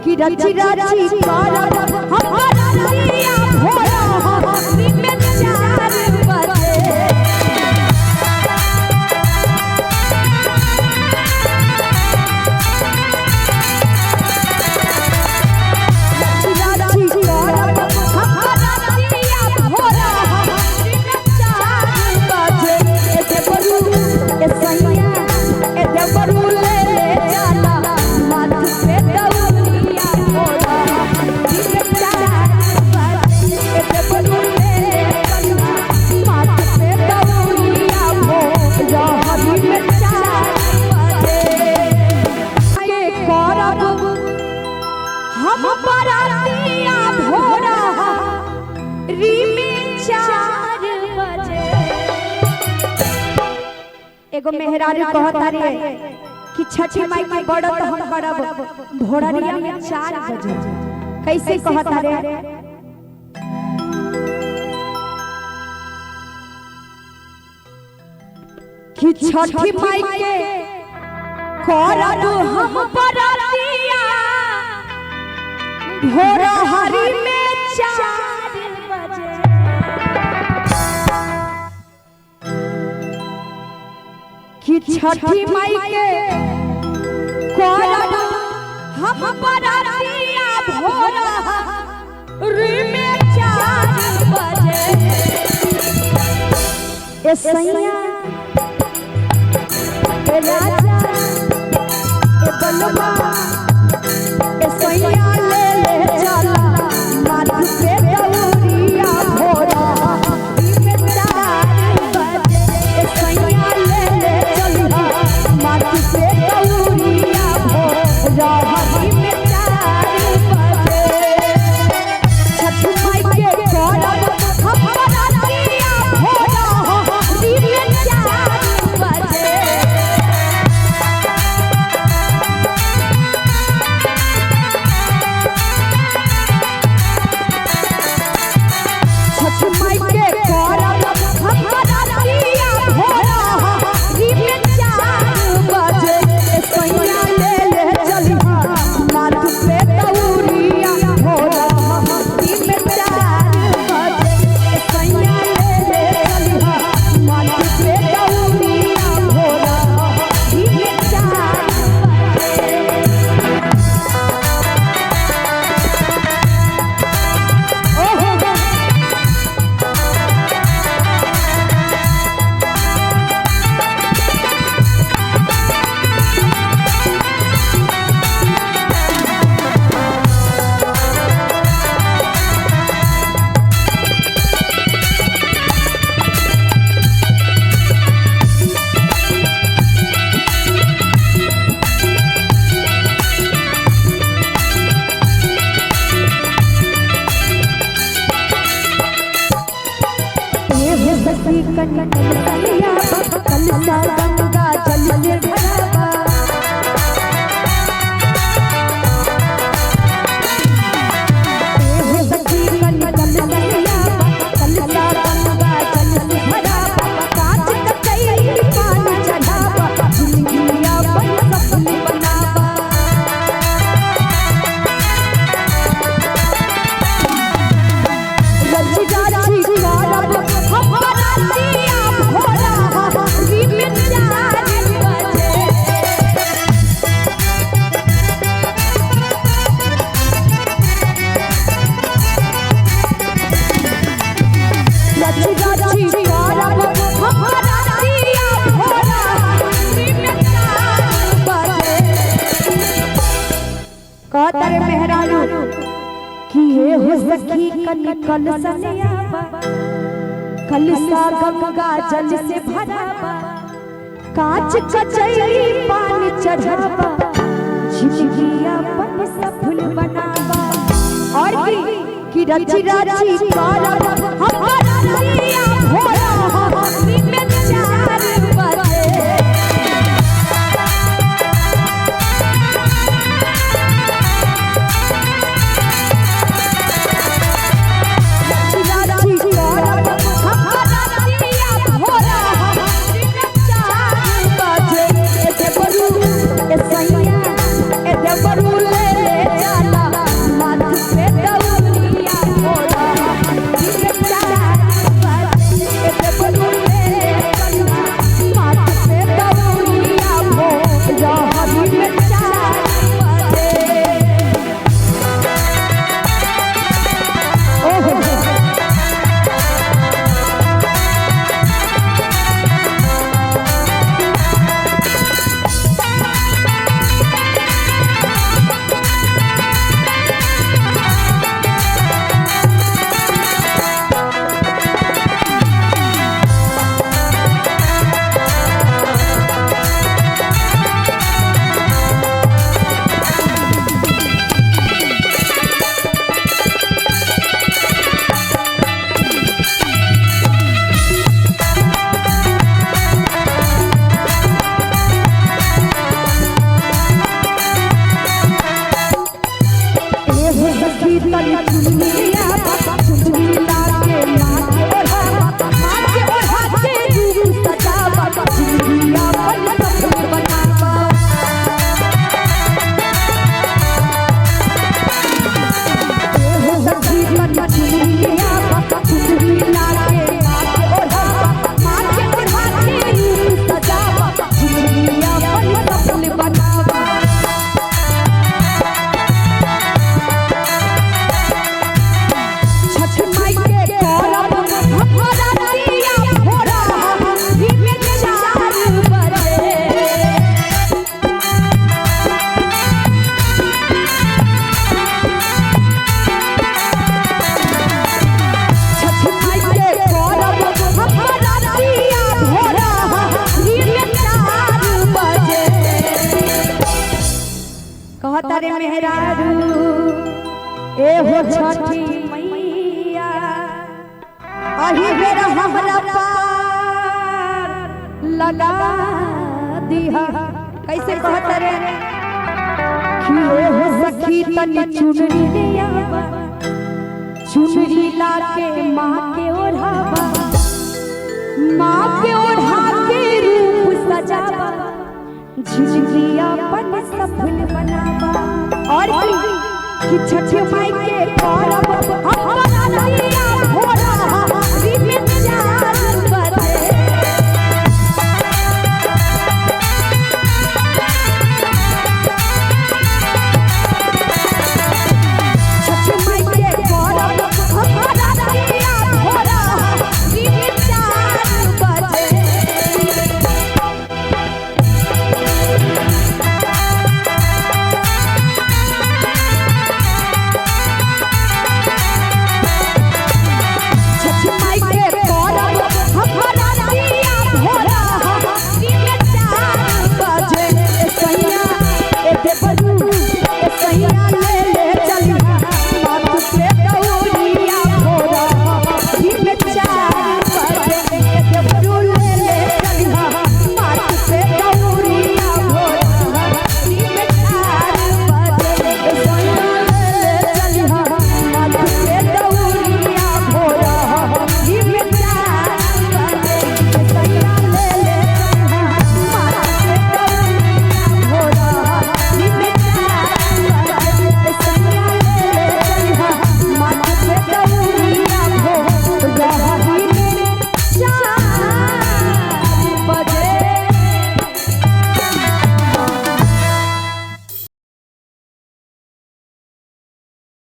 कि रची रची करब हमारा दिया भोरा दिन में 4 बजे एगो मेहरारू कहता रे कि छठी माई के बड़ तो हम करब भोररिया में 4 बजे। कैसे कहता रे कि छठी माई के करब हम बरतिया भोरहरी में 4 बजे। कि छठी माई के करब हम बरतिया भोरहरी में 4 बजे। ए सैया ए राजा ए बलवा ए सैया ले ले चला माथ पे दौरिया भोरहरी में 4 बजे। ए सैया ले ले चला माथ पे दौरिया भोरहरी में 4 बजे। छठी माई के करब हम बरतिया भोरहरी में 4 बजे। कहता मेहरारू कि हे हो सखी कल सनियाबा कलसा गंगा जल से भराबा कांच कचैरी पानी चढ़ाबा झिझिया पन सब फूल बनाबा और कि रची रची करब हमारा दिया भोरहरी में 4 बजे। सैया ए देवरू ले ले चला सखी तनी चुनिया चुनिया के माथे ओढ़ा माथे ओढ़ा के रूप सजावा चुनिया बन सफल बनावा ओ सखी तनी चुनिया चुनिया के माथे ओढ़ा माथे ओढ़ा के रूप सजावा चुनिया बन सफल बनावा कहतारे मेहरारू ए हो छठी मैया अही बेरा हमरा पार लगा दिहा कैसे कहतारे कि ए हो सखी तनी चुनरिया चुनरी लाके माँ के ओढ़ावा माँ के ओढ़ा के रूप सजावा झिझिया बन सफल बनावा और कि छठी माई के करब